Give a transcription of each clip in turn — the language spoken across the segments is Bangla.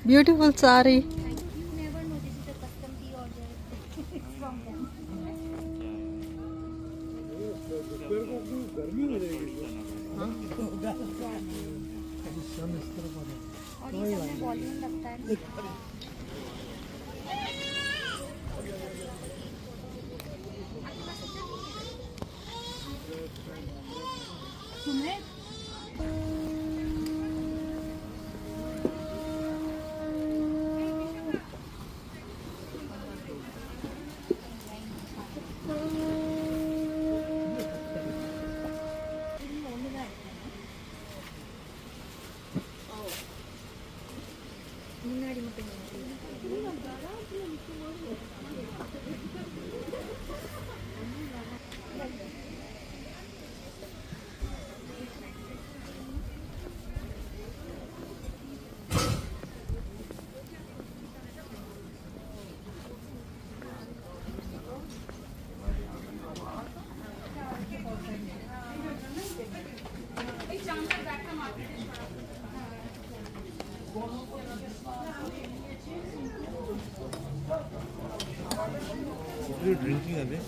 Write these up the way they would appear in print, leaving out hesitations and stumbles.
Beautiful sari. You're drinking a bit?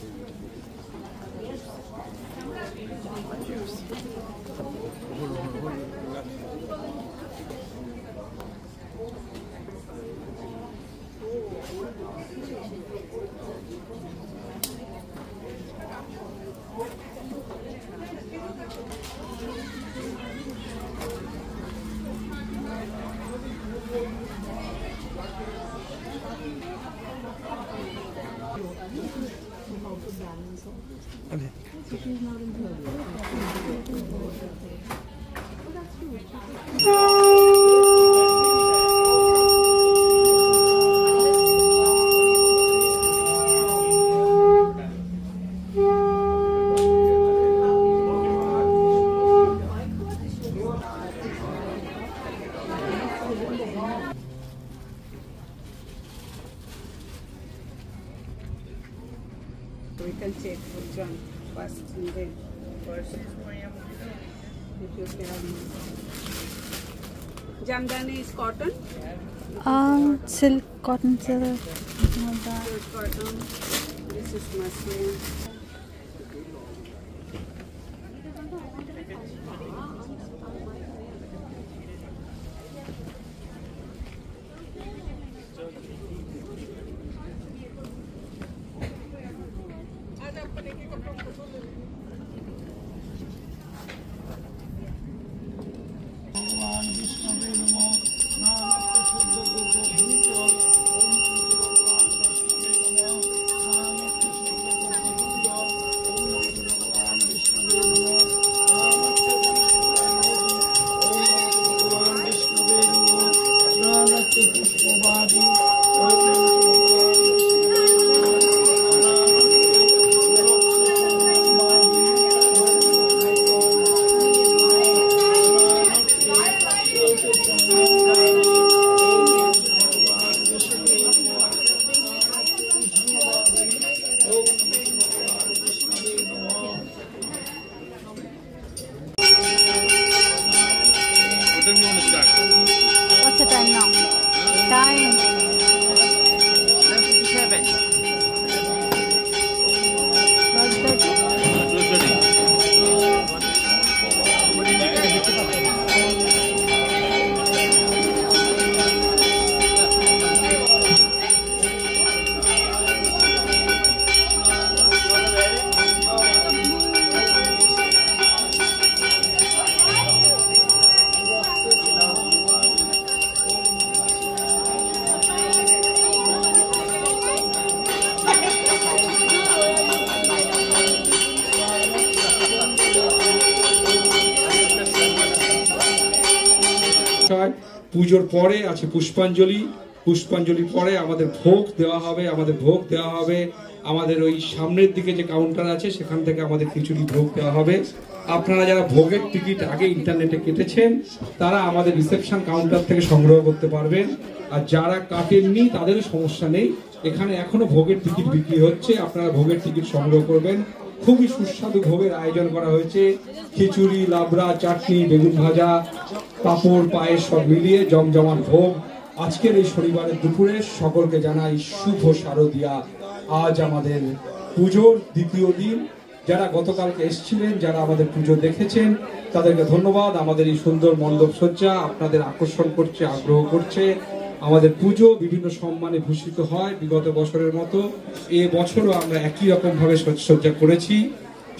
Okay. We can check which one first and then first. Jamdani is cotton? Silk, cotton silk. Cotton. This is muslin. What's the time now? Time. 11:57. পুজোর পরে আছে পুষ্পাঞ্জলি, পুষ্পাঞ্জলির পরে আমাদের ভোগ দেওয়া হবে, আমাদের ওই সামনের দিকে যে কাউন্টার আছে সেখান থেকে আমাদের খিচুড়ি ভোগ দেওয়া হবে। আপনারা যারা ভোগের টিকিট আগে ইন্টারনেটে কেটেছেন তারা আমাদের রিসেপশন কাউন্টার থেকে সংগ্রহ করতে পারবেন, আর যারা কাটেননি তাদেরও সমস্যা নেই, এখানে এখনো ভোগের টিকিট বিক্রি হচ্ছে, আপনারা ভোগের টিকিট সংগ্রহ করবেন। খুবই সুস্বাদু ভোগের আয়োজন করা হয়েছে, খিচুড়ি, লাবড়া, চাটনি, বেগুন ভাজা, পাঁপড়, পায়েস সব মিলিয়ে জমজমাট ভোগ আজকের এই শনিবারের দুপুরে সকলকে জানাই শুভ শারদিয়া। আজ আমাদের পুজোর দ্বিতীয় দিন। যারা গতকালকে এসেছিলেন, যারা আমাদের পুজো দেখেছেন, তাদেরকে ধন্যবাদ। আমাদের এই সুন্দর মণ্ডপ সজ্জা আপনাদের আকর্ষণ করছে, আগ্রহ করছে। আমাদের পুজো বিভিন্ন সম্মানে ভূষিত হয় বিগত বছরের মতো। এ বছরও আমরা একই রকম ভাবে সজ্জা করেছি।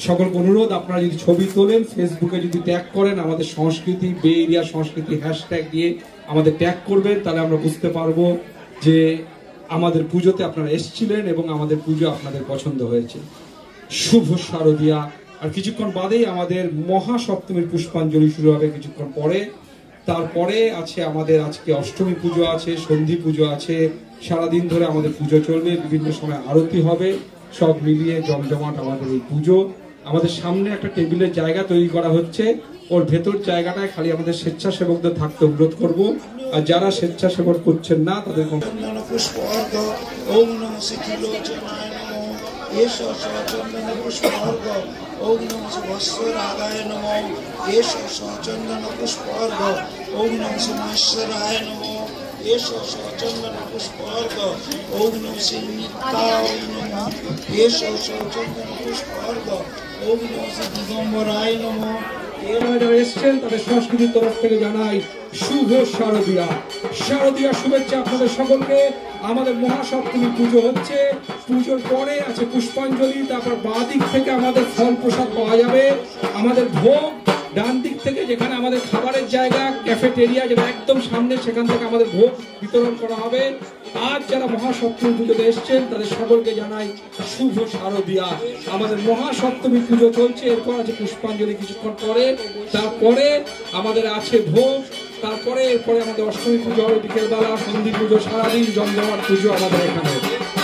সকলকে অনুরোধ, আপনারা যদি ছবি তোলেন, ফেসবুকে যদি ট্যাগ করেন আমাদের সংস্কৃতি, বে এরিয়া সংস্কৃতি হ্যাশট্যাগ দিয়ে আমাদের ট্যাগ করবেন, তাহলে আমরা বুঝতে পারবো যে আমাদের পুজোতে আপনারা এসেছিলেন এবং আমাদের পুজো আপনাদের পছন্দ হয়েছে। শুভ শারদিয়া। আর কিছুক্ষণ বাদেই আমাদের মহাসপ্তমীর পুষ্পাঞ্জলি শুরু হবে কিছুক্ষণ পরে। তারপরে আছে আমাদের আজকে অষ্টমী পুজো আছে, সন্ধি পুজো আছে। সারাদিন ধরে আমাদের পুজো চলবে, বিভিন্ন সময় আরতি হবে। সব মিলিয়ে জমজমাট আমাদের এই পুজো। আমাদের সামনে একটা টেবিলের জায়গা তৈরি করা হচ্ছে, ওর ভেতর জায়গাটায় খালি আমাদের স্বেচ্ছাসেবকদের থাকতে অনুরোধ করব। আর যারা স্বেচ্ছাসেবক করছেন না তাদের চন্দন পুষ্পর্ঘ ওম নম বৎসরাগায় নম এষ চন্দন পুষ্পর্ঘ ওম নম মহেশ্বরায় নম এষ চন্দন পুষ্পর্ঘ ওম নম শ্রী নিত্যায় নম এষ চন্দন পুষ্পর্ঘ ওম নম শ্রী দিগম্বরায় নম। যারা এসছেন তাদের সংস্কৃতির তরফ থেকে জানাই শুভ শারদিয়া। শারদিয়া শুভেচ্ছা আপনাদের সকলকে। আমাদের মহাসপ্তমী পুজো হচ্ছে, পুজোর পরে আছে পুষ্পাঞ্জলি, তারপর বাঁ দিক থেকে আমাদের ফল প্রসাদ পাওয়া যাবে। আমাদের ভোগ ডান দিক থেকে, যেখানে আমাদের খাবারের জায়গা ক্যাফেটেরিয়া যেটা একদম সামনে, সেখান থেকে আমাদের ভোগ বিতরণ করা হবে। আজ যারা মহাসপ্তমী পুজোতে এসছেন তাদের সকলকে জানাই শুভ শারদিয়া। আমাদের মহাসপ্তমী পুজো চলছে, এরপর আছে পুষ্পাঞ্জলি কিছুক্ষণ পরে, তারপরে আমাদের আছে ভোগ, তারপরে এরপরে আমাদের অষ্টমী পুজো হবে বিকেলবেলা, সন্ধি পুজো, সারাদিন জমজমাট পুজো আমাদের এখানে।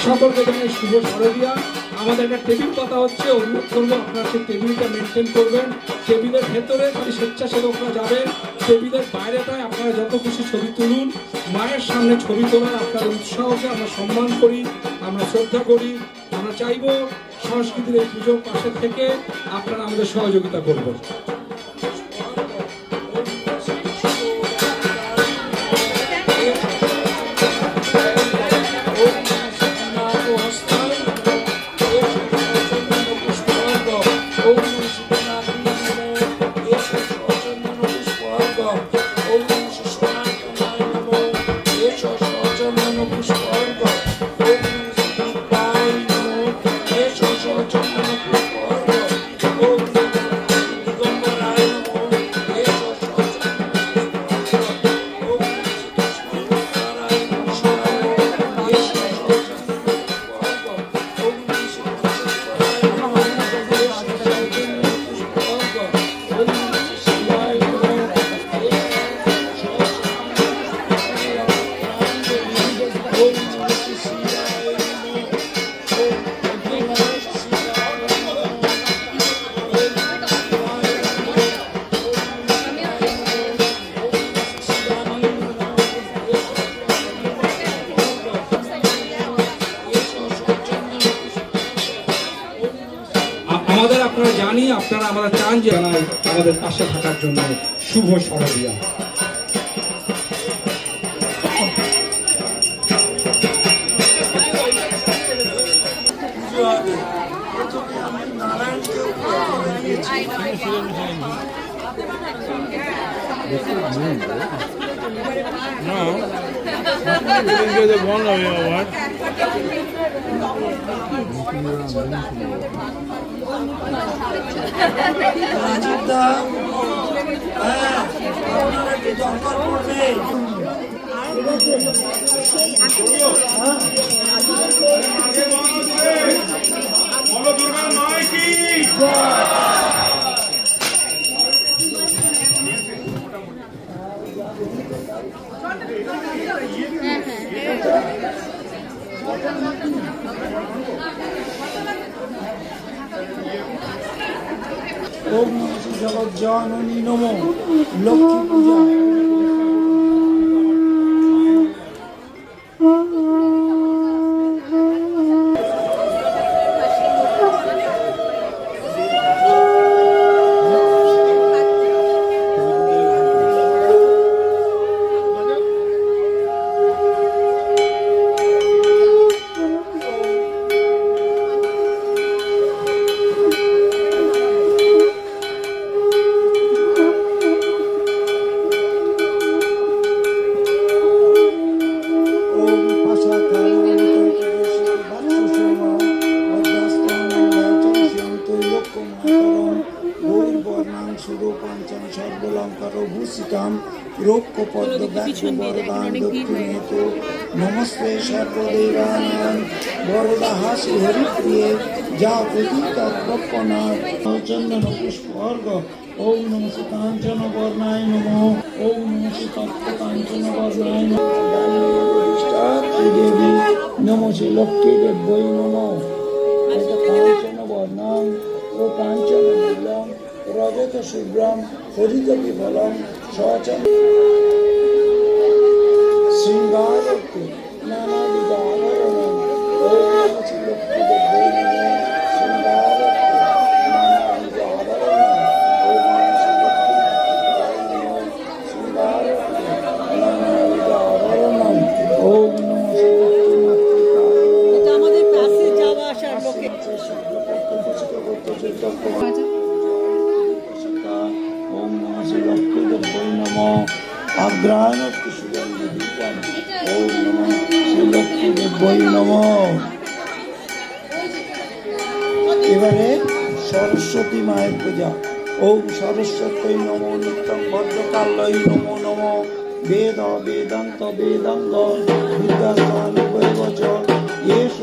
সকলকে জানাই শুভ শারদিয়া। আমাদের একটা টেবিল পাতা হচ্ছে, অনুরোধ করবো আপনারা সেই টেবিলটা মেনটেন করবেন। টেবিলের ভেতরে খালি স্বেচ্ছাসেবকরা যাবেন, টেবিলের বাইরেটায় আপনারা যত খুশি ছবি তুলুন। মায়ের সামনে ছবি তোলার আপনাদের উৎসাহকে আমরা সম্মান করি, আমরা শ্রদ্ধা করি। আমরা চাইবো সংস্কৃতির এই পুজোর পাশে থেকে আপনারা আমাদের সহযোগিতা করবেন। আপনারা জানি, আপনারা আমরা চান যে আমাদের পাশে থাকার জন্য। শুভ শারদিয়া। No, you're the one of your what? ওম জগৎ জননী নমো লক্ষ্মী পূজা। সর্বলঙ্কার ভূষিতাম রৌপ্য পদ্ম ব্যাঘ্র বরদান দক্ষিণেতু নমস্তে সর্বদেবানাং বরদা হাসি হরিপ্রিয়ে যা প্রতীকনা চন্দন পুষ্প অর্ঘ ওম নমস্তে কাঞ্চন বর্ণায় নমো ওম নমস্তে তপ্ত কাঞ্চন বর্ণায় নমো দেবী নমো শ্রী লক্ষ্মী দেব্যই নমো কাঞ্চন বর্ণাং ও কাঞ্চন নীলং রজত শুভ্রম হরিত বিফলম সচন শৃঙ্গারক্তি নানাবিধ আভরণম ওম নমো শ্রী লক্ষ্মী দেব্যই নমো শৃঙ্গারক্তি নানাবিধ আভরণম ওম নমো শ্রী লক্ষ্মী দেব্যই নমো শৃঙ্গারক্তি নানাবিধ আভরণম ওম নমো শ্রী লক্ষ্মী মাতৃকায় এটা আমাদের পাশে যাওয়া আসার লোকে ওম নমঃ শ্রী লক্ষ্মী দেব্যই নমঃ আগ্রাহণত্তি সুগন্ধি দীপম ওম নমঃ শ্রী লক্ষ্মী দেব্যই নমঃ। এবারে সরস্বতী মায়ের পূজা। ওম সরস্বতী নমো নিত্যং ভদ্রকাল্যই নমো নমঃ বেদ বেদান্ত বেদাঙ্গ বিদ্যাসানুবৈবচ এষ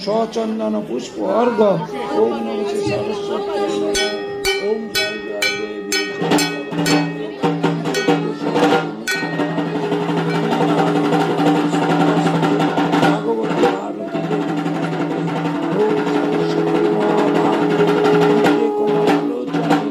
সচন্দন পুষ্প অর্ঘ ওম নমঃ শ্রী সরস্বতী নমঃ ওম জয় জয় দেবী ভাগবতী ভারতী ওম সরস্বতী মহাভারতী কমলোচনী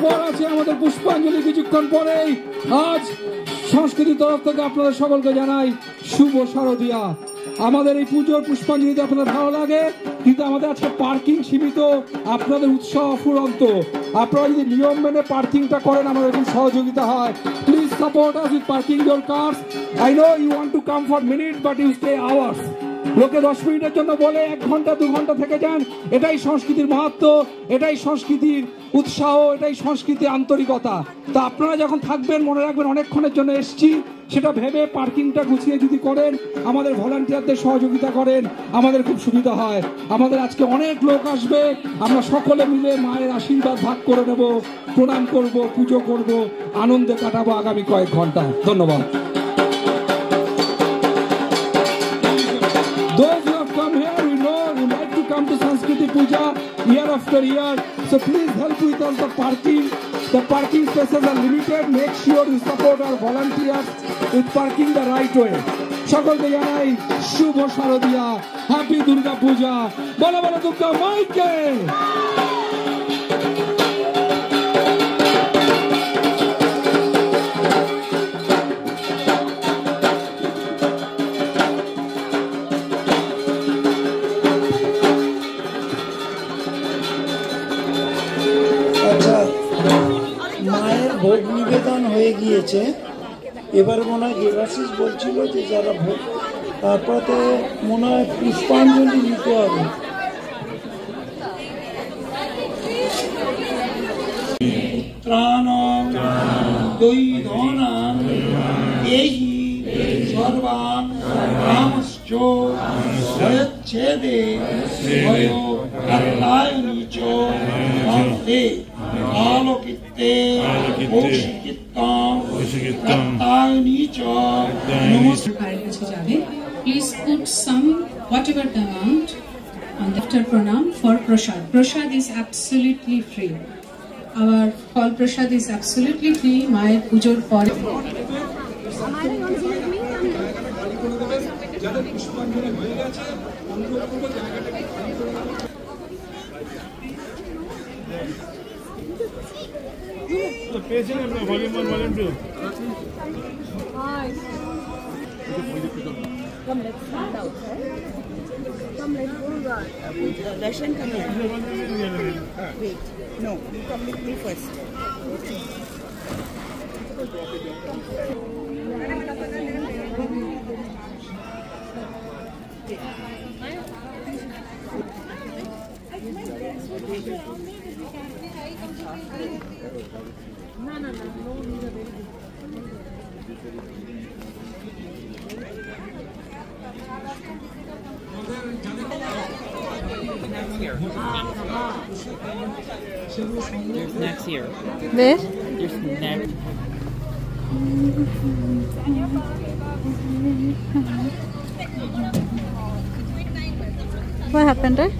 এরপর আছে আমাদের পুষ্পাঞ্জলি কিছুক্ষণ পরেই। আজ সংস্কৃতির তরফ থেকে আপনাদের সকলকে জানাই শুভ শারদিয়া। আমাদের এই পুজোর পুষ্পাঞ্জলিতে আপনাদের ভালো লাগে, কিন্তু আমাদের আজকে পার্কিং সীমিত, আপনাদের উৎসাহ অফুরন্ত। আপনারা যদি নিয়ম মেনে পার্কিংটা করেন আমাদের খুব সহযোগিতা হয়। Please support us with parking your cars. I know you want to come for minute but you stay hours. লোকে 10 মিনিটের জন্য বলে 1 ঘন্টা 2 ঘন্টা থেকে যান। এটাই সংস্কৃতির মাহাত্ম্য, এটাই সংস্কৃতির উৎসাহ, এটাই সংস্কৃতির আন্তরিকতা। তা আপনারা যখন থাকবেন মনে রাখবেন অনেকক্ষণের জন্য এসছি, সেটা ভেবে পার্কিংটা গুছিয়ে যদি করেন, আমাদের ভলান্টিয়ারদের সহযোগিতা করেন, আমাদের খুব সুবিধা হয়। আমাদের আজকে অনেক লোক আসবে, আমরা সকলে মিলে মায়ের আশীর্বাদ ভাগ করে নেব, প্রণাম করব, পুজো করব, আনন্দে কাটাবো আগামী কয়েক ঘন্টা। ধন্যবাদ। Those who have come here, we know you like to come to Sanskriti Puja year after year. So please help with us the parking. The parking spaces are limited. Make sure you support our volunteers with parking the right way. সকলকে জানাই শুভ শারদিয়া, হ্যাপি দুর্গা পূজা। বলো বলো দুর্গা মাইকে। আচ্ছা, মায়ের ভোগ নিবেদন হয়ে গিয়েছে, এবার মনে হয় দেবাশিস বলছিল যে যারা ভোগ, তারপরে মনে হয় পুষ্পাঞ্জলি নিতে হবে। ত্রাণং দৈধনাং দেহি সর্বাং কামশ্চ ভয়চ্ছেদে ভয়োকাত্তায়নি চ অন্তে আলোকিতে কৌশিকিত্তং কাত্তায়নি চ নমস্কার কাছে যাবে। Please put some whatever the amount on the after pranam for prasad. Prasad is absolutely free. Our Phal Prasad is absolutely free. মায়ের পুজোর পরে The patient is volume 1, volume 2. Come, let's stand outside. Come, let's go. Darshan, come here. Wait. No, you come with me first. There's snacks here. Where? There's snacks. What happened, right?